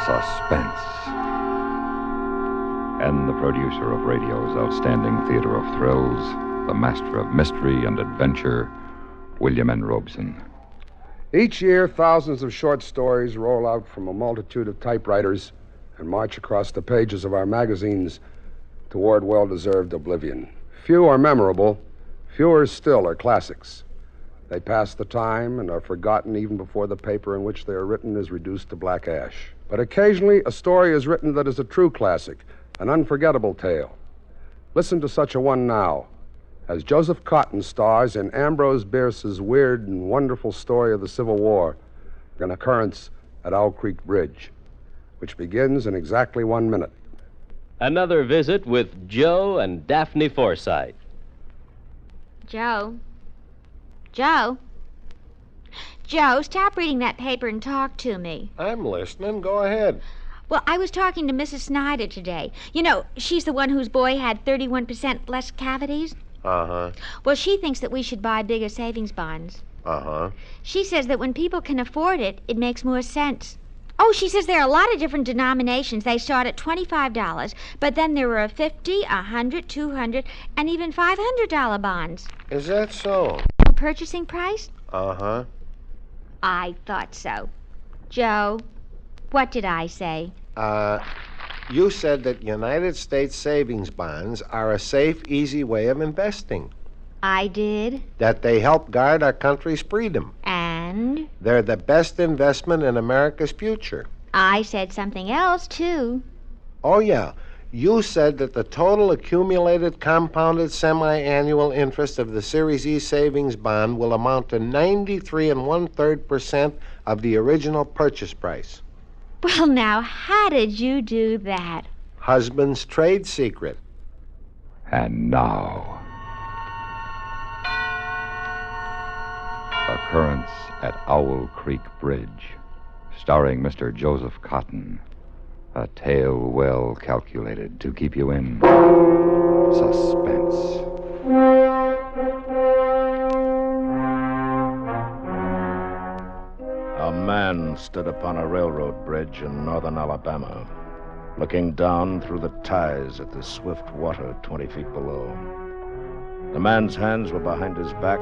Suspense. And the producer of radio's outstanding theater of thrills, the master of mystery and adventure, William N. Robeson. Each year, thousands of short stories roll out from a multitude of typewriters and march across the pages of our magazines toward well-deserved oblivion. Few are memorable. Fewer still are classics. They pass the time and are forgotten even before the paper in which they are written is reduced to black ash. But occasionally, a story is written that is a true classic, an unforgettable tale. Listen to such a one now, as Joseph Cotton stars in Ambrose Bierce's weird and wonderful story of the Civil War, An Occurrence at Owl Creek Bridge, which begins in exactly 1 minute. Another visit with Joe and Daphne Forsythe. Joe? Joe, stop reading that paper and talk to me. I'm listening. Go ahead. Well, I was talking to Mrs. Snyder today. You know, she's the one whose boy had 31% less cavities. Uh-huh. Well, she thinks that we should buy bigger savings bonds. Uh-huh. She says that when people can afford it, it makes more sense. Oh, she says there are a lot of different denominations. They start at $25, but then there are $50, $100, $200, and even $500 bonds. Is that so? A purchasing price? Uh-huh. I thought so. Joe, what did I say? You said that United States savings bonds are a safe, easy way of investing. I did. That they help guard our country's freedom. And? They're the best investment in America's future. I said something else, too. Oh, yeah. You said that the total accumulated compounded semi-annual interest of the Series E savings bond will amount to 93 1/3% of the original purchase price. Well, now, how did you do that? Husband's trade secret. And now, Occurrence at Owl Creek Bridge, starring Mr. Joseph Cotton. A tale well calculated to keep you in suspense. A man stood upon a railroad bridge in northern Alabama, looking down through the ties at the swift water 20 feet below. The man's hands were behind his back,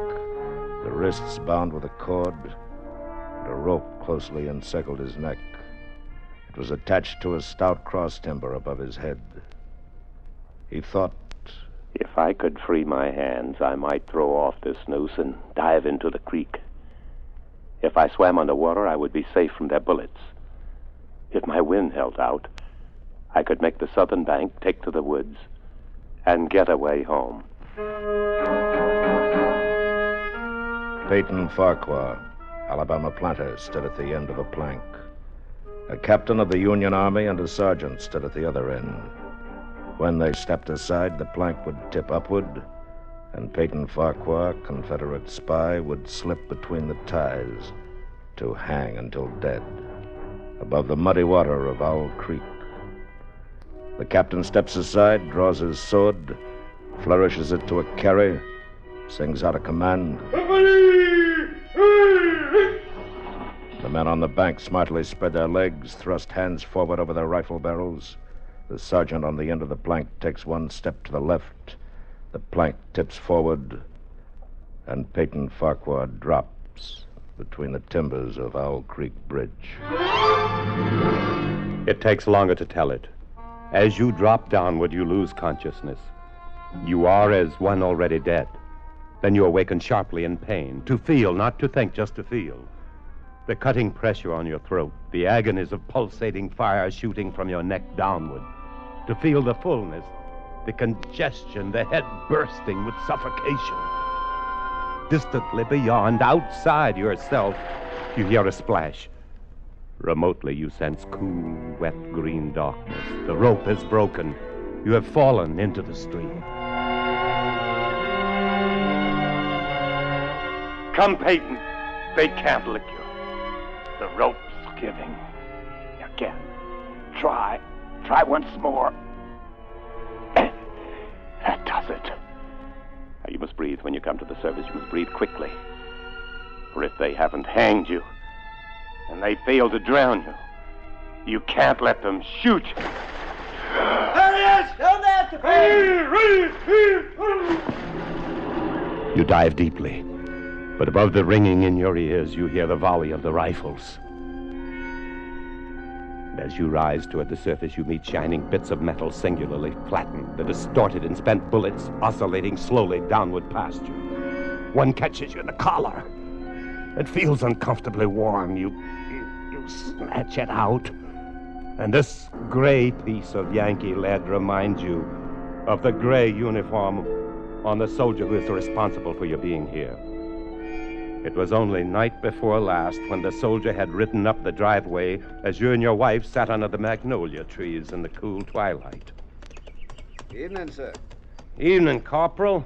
the wrists bound with a cord, and a rope closely encircled his neck. It was attached to a stout cross timber above his head. He thought, if I could free my hands, I might throw off this noose and dive into the creek. If I swam underwater, I would be safe from their bullets. If my wind held out, I could make the southern bank, take to the woods, and get away home. Peyton Farquhar, Alabama planter, stood at the end of a plank. A captain of the Union Army and a sergeant stood at the other end. When they stepped aside, the plank would tip upward, and Peyton Farquhar, Confederate spy, would slip between the ties to hang until dead above the muddy water of Owl Creek. The captain steps aside, draws his sword, flourishes it to a carry, sings out a command. The men on the bank smartly spread their legs, thrust hands forward over their rifle barrels. The sergeant on the end of the plank takes one step to the left. The plank tips forward, and Peyton Farquhar drops between the timbers of Owl Creek Bridge. It takes longer to tell it. As you drop downward, you lose consciousness. You are as one already dead. Then you awaken sharply in pain. To feel, not to think, just to feel. The cutting pressure on your throat, the agonies of pulsating fire shooting from your neck downward. To feel the fullness, the congestion, the head bursting with suffocation. Distantly beyond, outside yourself, you hear a splash. Remotely, you sense cool, wet, green darkness. The rope is broken. You have fallen into the stream. Come, Peyton. They can't lick you. The rope's giving. Again. Try once more. That does it. Now, you must breathe when you come to the surface. You must breathe quickly. For if they haven't hanged you, and they fail to drown you, You can't let them shoot. There he is! Down there at the You dive deeply, but above the ringing in your ears, you hear the volley of the rifles. And as you rise toward the surface, you meet shining bits of metal singularly flattened, the distorted and spent bullets oscillating slowly downward past you. One catches you in the collar. It feels uncomfortably warm. You snatch it out. And this gray piece of Yankee lead reminds you of the gray uniform on the soldier who is responsible for your being here. It was only night before last when the soldier had ridden up the driveway as you and your wife sat under the magnolia trees in the cool twilight. Evening, sir. Evening, Corporal.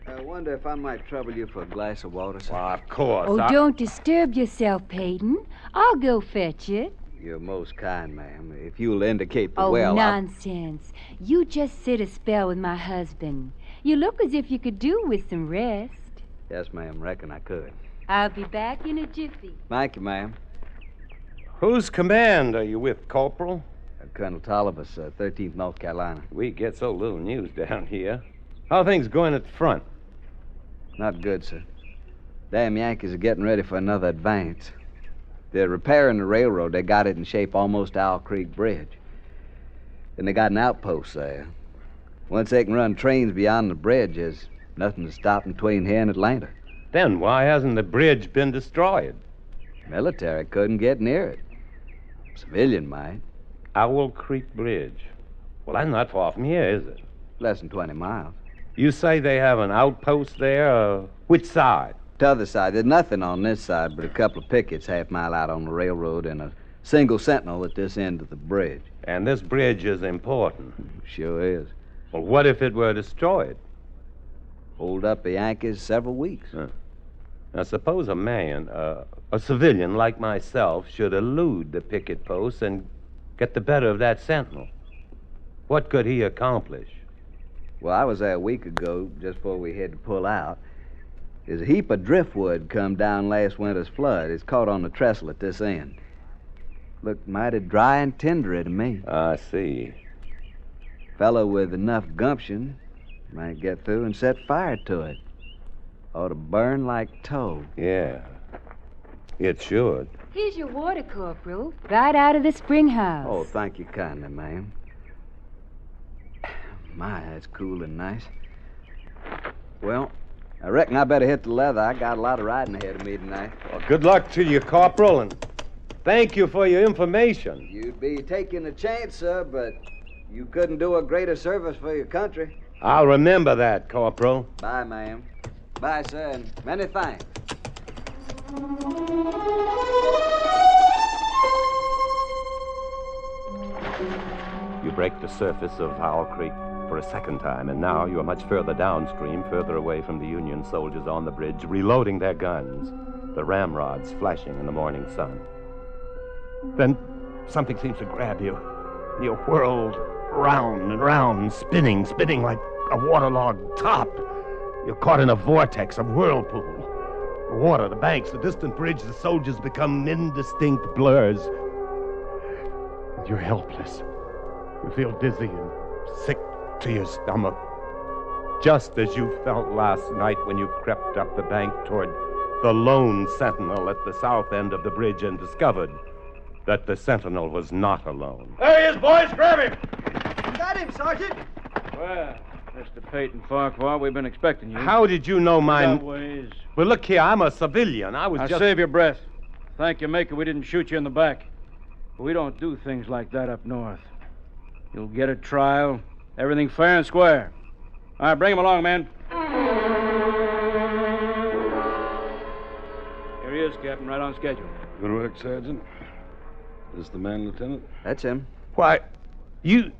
I wonder if I might trouble you for a glass of water, sir. Well, of course. Oh, don't disturb yourself, Peyton. I'll go fetch it. You're most kind, ma'am. If you'll indicate the Oh, well, nonsense. You just sit a spell with my husband. You look as if you could do with some rest. Yes, ma'am. Reckon I could. I'll be back in a jiffy. Thank you, ma'am. Whose command are you with, Corporal? Colonel Tolliver's, 13th North Carolina. We get so little news down here. How are things going at the front? Not good, sir. Damn Yankees are getting ready for another advance. They're repairing the railroad. They got it in shape almost to Owl Creek Bridge. And they got an outpost there. Once they can run trains beyond the bridge, there's nothing to stop them between here and Atlanta. Then why hasn't the bridge been destroyed? Military couldn't get near it. Civilian might. Owl Creek Bridge. Well, that's not far from here, is it? Less than 20 miles. You say they have an outpost there? Which side? T'other side. There's nothing on this side but a couple of pickets half-mile out on the railroad and a single sentinel at this end of the bridge. And this bridge is important. Sure is. Well, what if it were destroyed? Hold up the Yankees several weeks. Now, suppose a man, a civilian like myself, should elude the picket posts and get the better of that sentinel. What could he accomplish? Well, I was there a week ago, just before we had to pull out. There's a heap of driftwood come down last winter's flood. It's caught on the trestle at this end. Looked mighty dry and tendery to me. I see. Fellow with enough gumption might get through and set fire to it. Ought to burn like tow. Yeah, it should. Here's your water, Corporal. Right out of the spring house. Oh, thank you kindly, ma'am. My, that's cool and nice. Well, I reckon I better hit the leather. I got a lot of riding ahead of me tonight. Well, good luck to you, Corporal, and thank you for your information. You'd be taking a chance, sir, but you couldn't do a greater service for your country. I'll remember that, Corporal. Bye, ma'am. Bye, sir, and many thanks. You break the surface of Owl Creek for a second time, and now you are much further downstream, further away from the Union soldiers on the bridge, reloading their guns, the ramrods flashing in the morning sun. Then something seems to grab you. You're whirled round and round, spinning like a waterlogged top. You're caught in a vortex, a whirlpool. The water, the banks, the distant bridge, the soldiers become indistinct blurs. And you're helpless. You feel dizzy and sick to your stomach, just as you felt last night when you crept up the bank toward the lone sentinel at the south end of the bridge and discovered that the sentinel was not alone. There he is, boys! Grab him! Got him, Sergeant! Well, Mr. Peyton Farquhar, we've been expecting you. How did you know mine? That ways. Well, look here, I'm a civilian. Now save your breath. Thank your maker we didn't shoot you in the back. We don't do things like that up north. You'll get a trial, everything fair and square. All right, bring him along, man. Here he is, Captain, right on schedule. Good work, Sergeant. This the man, Lieutenant? That's him. Why, you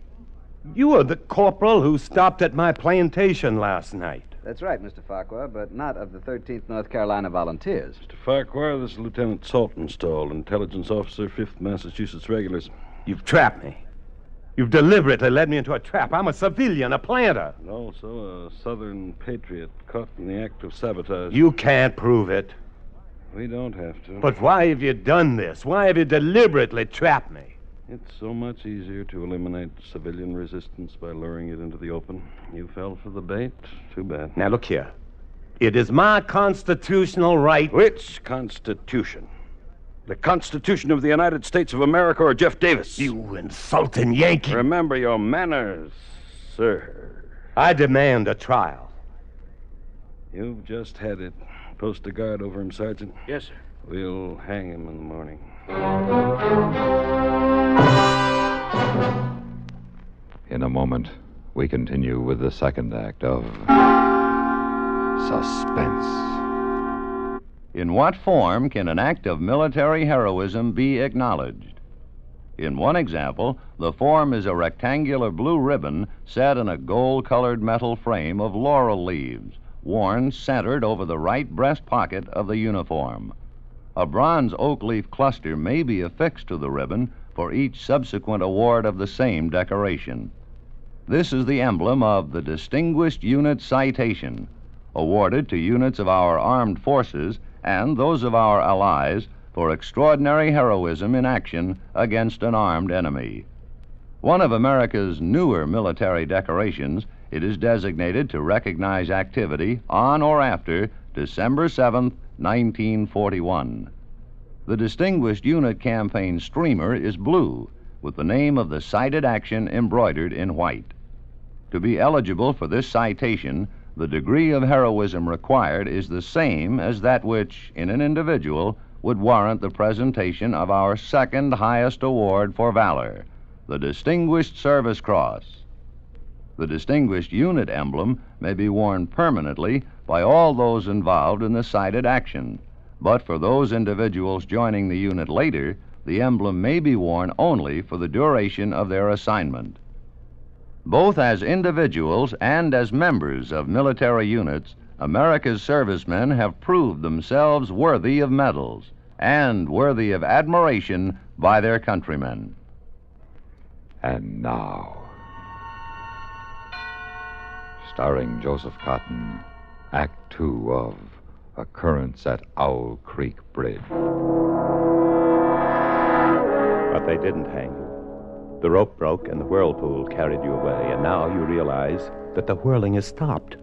were the corporal who stopped at my plantation last night. That's right, Mr. Farquhar, but not of the 13th North Carolina Volunteers. Mr. Farquhar, this is Lieutenant Saltonstall, Intelligence Officer, 5th Massachusetts Regulars. You've trapped me. You've deliberately led me into a trap. I'm a civilian, a planter. And also a Southern patriot caught in the act of sabotage. You can't prove it. We don't have to. But why have you done this? Why have you deliberately trapped me? It's so much easier to eliminate civilian resistance by luring it into the open. You fell for the bait. Too bad. Now, look here. It is my constitutional right. Which Constitution? The Constitution of the United States of America or Jeff Davis? You insulting Yankee. Remember your manners, sir. I demand a trial. You've just had it. Post a guard over him, Sergeant. Yes, sir. We'll hang him in the morning. In a moment, we continue with the second act of Suspense. In what form can an act of military heroism be acknowledged? In one example, the form is a rectangular blue ribbon set in a gold-colored metal frame of laurel leaves, worn centered over the right breast pocket of the uniform. A bronze oak leaf cluster may be affixed to the ribbon for each subsequent award of the same decoration. This is the emblem of the Distinguished Unit Citation, awarded to units of our armed forces and those of our allies for extraordinary heroism in action against an armed enemy. One of America's newer military decorations, it is designated to recognize activity on or after December 7th, 1941. The Distinguished Unit Campaign streamer is blue, with the name of the cited action embroidered in white. To be eligible for this citation, the degree of heroism required is the same as that which, in an individual, would warrant the presentation of our second highest award for valor, the Distinguished Service Cross. The Distinguished Unit emblem may be worn permanently by all those involved in the cited action, but for those individuals joining the unit later, the emblem may be worn only for the duration of their assignment. Both as individuals and as members of military units, America's servicemen have proved themselves worthy of medals and worthy of admiration by their countrymen. And now, starring Joseph Cotton, Act Two of Occurrence at Owl Creek Bridge. But they didn't hang you. The rope broke and the whirlpool carried you away, and now you realize that the whirling has stopped.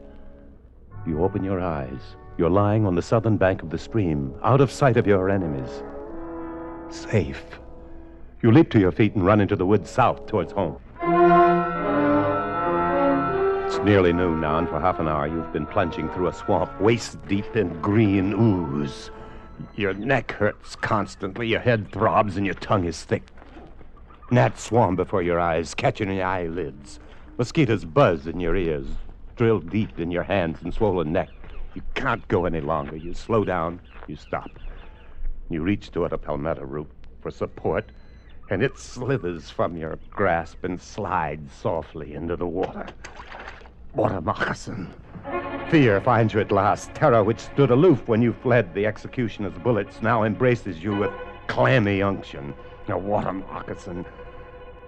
You open your eyes. You're lying on the southern bank of the stream, out of sight of your enemies. Safe. You leap to your feet and run into the woods south towards home. It's nearly noon now, and for half an hour you've been plunging through a swamp waist-deep in green ooze. Your neck hurts constantly, your head throbs, and your tongue is thick. Gnats swarm before your eyes, catching your eyelids. Mosquitoes buzz in your ears, drill deep in your hands and swollen neck. You can't go any longer. You slow down, you stop. You reach toward a palmetto root for support, and it slithers from your grasp and slides softly into the water. Water moccasin. Fear finds you at last. Terror, which stood aloof when you fled the executioner's bullets, now embraces you with clammy unction. A water moccasin.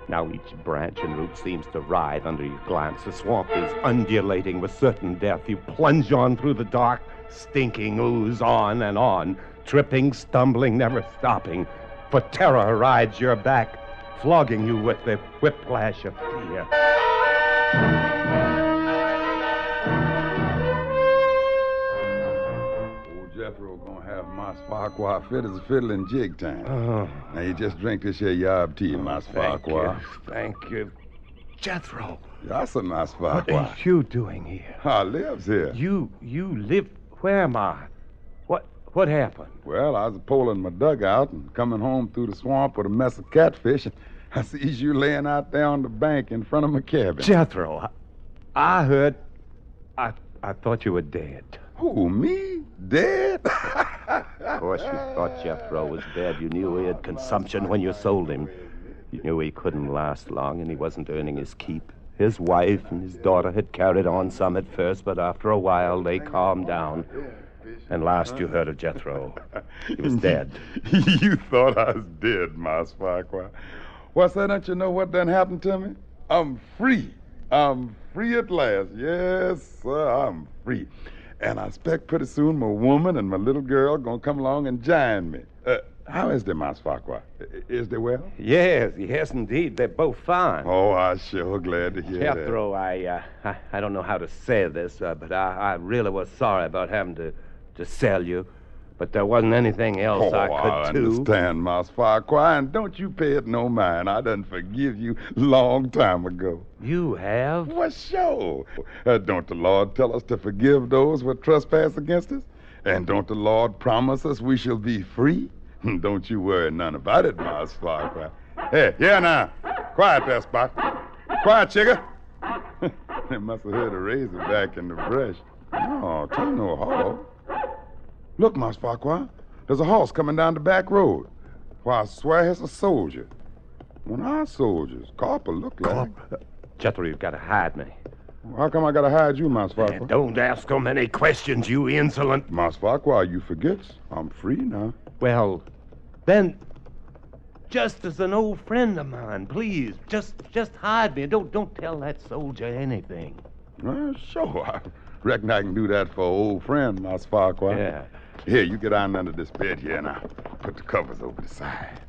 Now each branch and root seems to writhe under your glance. The swamp is undulating with certain death. You plunge on through the dark, stinking ooze, on and on, tripping, stumbling, never stopping. For terror rides your back, flogging you with the whiplash of fear. Jethro gonna have Mas Farquhar fit as a fiddle in jig time. Now you just drink this here yob tea, Mas Farquhar. Thank you. Jethro. That's a Mas What Farquhar. are you doing here? I lives here. You live... Where am I? What happened? Well, I was pulling my dugout and coming home through the swamp with a mess of catfish, and I sees you laying out there on the bank in front of my cabin. Jethro, I heard... I thought you were dead. Who, me? Dead? Of course you thought Jethro was dead. You knew he had consumption when you sold him. You knew he couldn't last long, and he wasn't earning his keep. His wife and his daughter had carried on some at first, but after a while they calmed down. And last you heard of Jethro, he was dead. You thought I was dead, Mas Farquhar. What's that? Don't you know what done happened to me? I'm free. I'm free at last. Yes, sir, I'm free. And I expect pretty soon my woman and my little girl gonna come along and join me. How is they, Mas Farquhar? Is they well? Yes, indeed. They're both fine. Oh, I'm sure glad to hear Jethro, I don't know how to say this, but I really was sorry about having to sell you. But there wasn't anything else I could do. I understand, Mas Farquhar, and don't you pay it no mind. I done forgive you long time ago. You have? Well, sure. Don't the Lord tell us to forgive those who trespass against us? And don't the Lord promise us we shall be free? Don't you worry none about it, Mas Farquhar. Hey, here now. Quiet there, Spot. Quiet, chigger. They must have heard a razor back in the brush. No, ain't no horse. Look, Mas Farquhar, there's a horse coming down the back road. Why, I swear it's a soldier. One of our soldiers. Corporal look like. Jethro, you've got to hide me. How come I gotta hide you, Mas Farquhar? Don't ask so many questions, you insolent. Mas Farquhar, you forgets. I'm free now. Well, then, just as an old friend of mine, please, just hide me. Don't tell that soldier anything. Well, sure. I reckon I can do that for an old friend, Mas Farquhar. Yeah. Here, you get on under this bed here, and I'll put the covers over the side.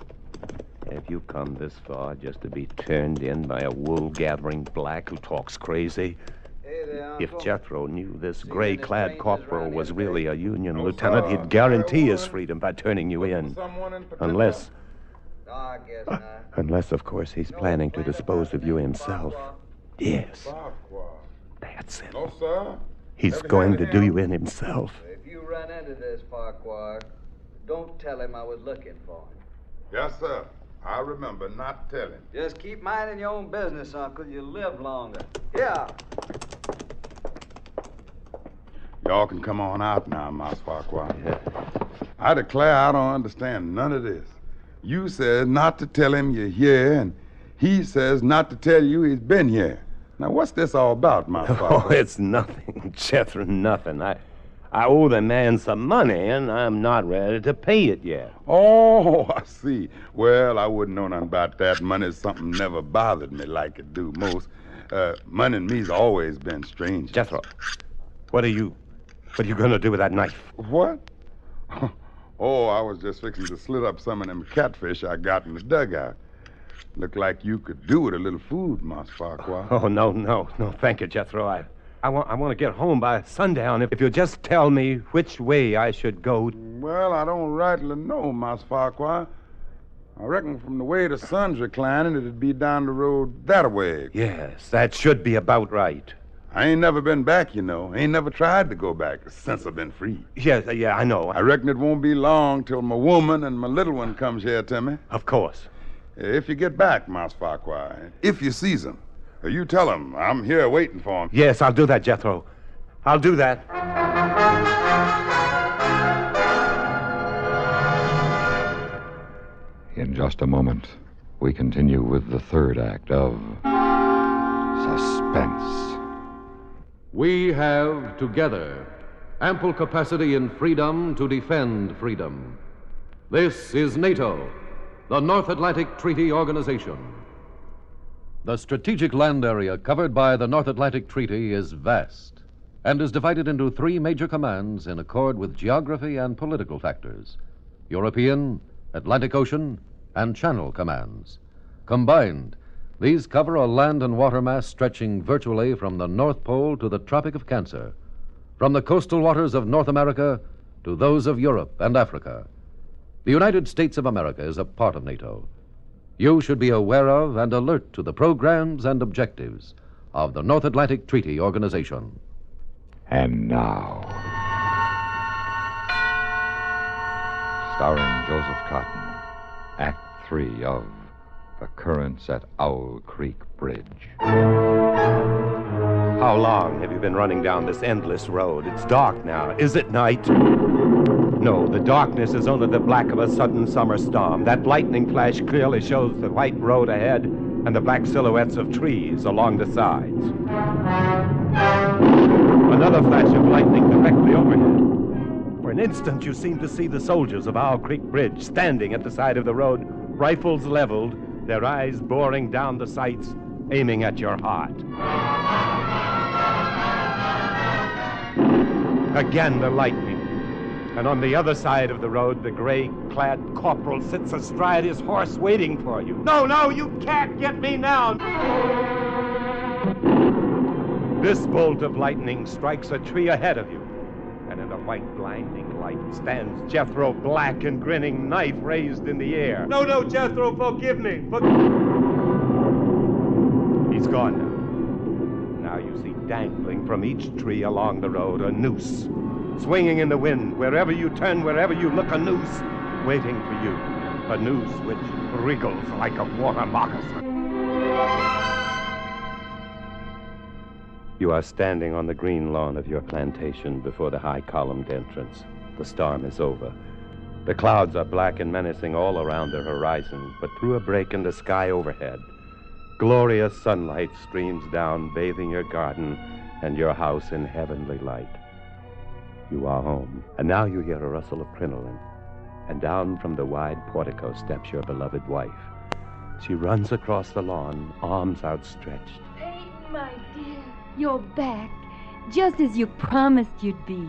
Have you come this far just to be turned in by a wool-gathering black who talks crazy? Hey there, If Uncle. Jethro knew this gray-clad corporal was really a Union lieutenant, he'd guarantee his freedom by turning you in. Unless, of course, he's planning to dispose of you himself. Yes. That's it. No, sir. He's going to do you in himself. If you run into this, Farquhar, don't tell him I was looking for him. Yes, sir. I remember not telling. Just keep minding your own business, Uncle. You'll live longer. Yeah. Y'all can come on out now, Mas Farquhar. I declare I don't understand none of this. You says not to tell him you're here, and he says not to tell you he's been here. Now, what's this all about, Mas Farquhar? Oh, it's nothing, Jethro, nothing. I owe the man some money, and I'm not ready to pay it yet. Oh, I see. Well, I wouldn't know nothing about that. Money's something never bothered me like it do most. Money and me's always been strange. Jethro, what are you going to do with that knife? What? Oh, I was just fixing to slit up some of them catfish I got in the dugout. Looked like you could do with a little food, Mas Farquhar. Oh, no, thank you, Jethro. I want to get home by sundown. If you'll just tell me which way I should go. Well, I don't rightly know, Mas Farquhar. I reckon from the way the sun's reclining, it'd be down the road that way. Yes, that should be about right. I ain't never been back, you know. Ain't never tried to go back since I've been free. Yes, yeah, I know. I reckon it won't be long till my woman and my little one comes here to me. Of course. If you get back, Mas Farquhar, if you sees them, you tell them I'm here waiting for them. Yes, I'll do that, Jethro. I'll do that. In just a moment, we continue with the third act of Suspense. We have, together, ample capacity and freedom to defend freedom. This is NATO, the North Atlantic Treaty Organization. The strategic land area covered by the North Atlantic Treaty is vast and is divided into three major commands in accord with geography and political factors: European, Atlantic Ocean, and Channel commands. Combined, these cover a land and water mass stretching virtually from the North Pole to the Tropic of Cancer, from the coastal waters of North America to those of Europe and Africa. The United States of America is a part of NATO. You should be aware of and alert to the programs and objectives of the North Atlantic Treaty Organization. And now, starring Joseph Cotton, Act 3 of Occurrence at Owl Creek Bridge. How long have you been running down this endless road? It's dark now. Is it night? No, the darkness is only the black of a sudden summer storm. That lightning flash clearly shows the white road ahead and the black silhouettes of trees along the sides. Another flash of lightning directly overhead. For an instant, you seem to see the soldiers of Owl Creek Bridge standing at the side of the road, rifles leveled, their eyes boring down the sights, aiming at your heart. Again, the lightning. And on the other side of the road, the gray-clad corporal sits astride his horse waiting for you. No, no, you can't get me now! This bolt of lightning strikes a tree ahead of you. And in the white, blinding light stands Jethro, black and grinning, knife raised in the air. No, no, Jethro, forgive me. He's gone now. Now you see dangling from each tree along the road a noose. Swinging in the wind, wherever you turn, wherever you look, a noose waiting for you. A noose which wriggles like a water moccasin. You are standing on the green lawn of your plantation before the high-columned entrance. The storm is over. The clouds are black and menacing all around the horizon, but through a break in the sky overhead, glorious sunlight streams down, bathing your garden and your house in heavenly light. You are home, and now you hear a rustle of crinoline, and down from the wide portico steps your beloved wife. She runs across the lawn, arms outstretched. Peyton, my dear, you're back, just as you promised you'd be.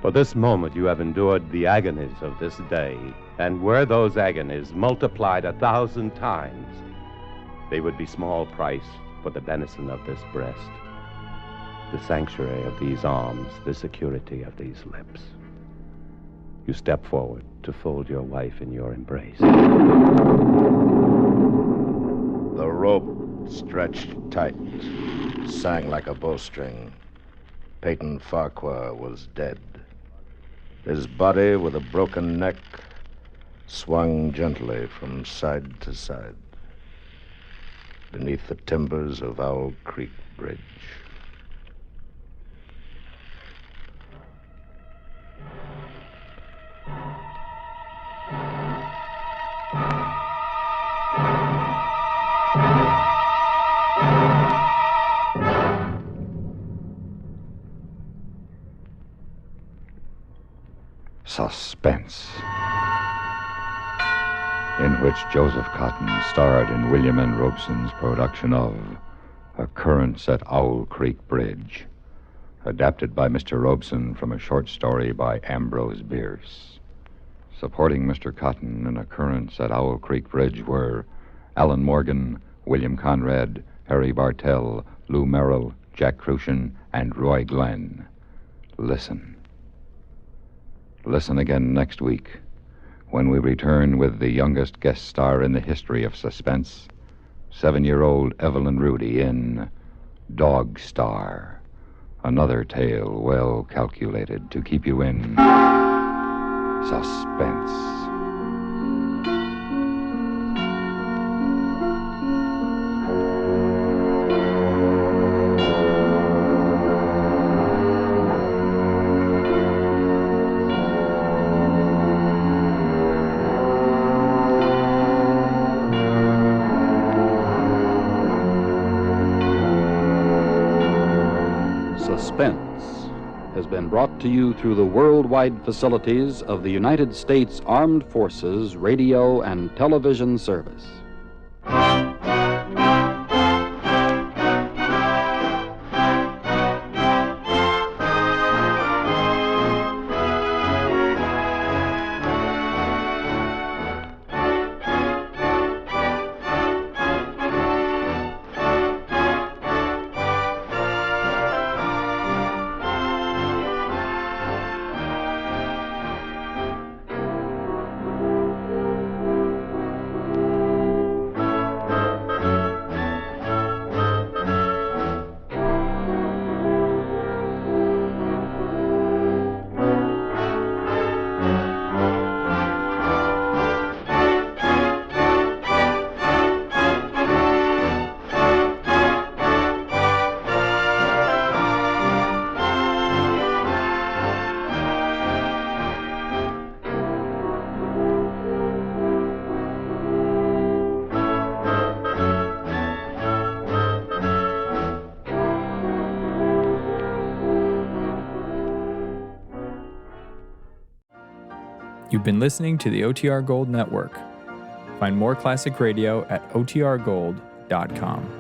For this moment you have endured the agonies of this day, and were those agonies multiplied 1,000 times, they would be small price for the benison of this breast, the sanctuary of these arms, the security of these lips. You step forward to fold your wife in your embrace. The rope stretched tight, sang like a bowstring. Peyton Farquhar was dead. His body, with a broken neck, swung gently from side to side beneath the timbers of Owl Creek Bridge. Suspense, in which Joseph Cotton starred in William N. Robeson's production of Occurrence at Owl Creek Bridge, adapted by Mr. Robeson from a short story by Ambrose Bierce. Supporting Mr. Cotton in Occurrence at Owl Creek Bridge were Alan Morgan, William Conrad, Harry Bartell, Lou Merrill, Jack Crucian, and Roy Glenn. Listen. Listen again next week when we return with the youngest guest star in the history of suspense, 7-year-old Evelyn Rudy in Dog Star, another tale well calculated to keep you in suspense. Suspense has been brought to you through the worldwide facilities of the United States Armed Forces Radio and Television Service. You've been listening to the OTR Gold Network. Find more classic radio at otrgold.com.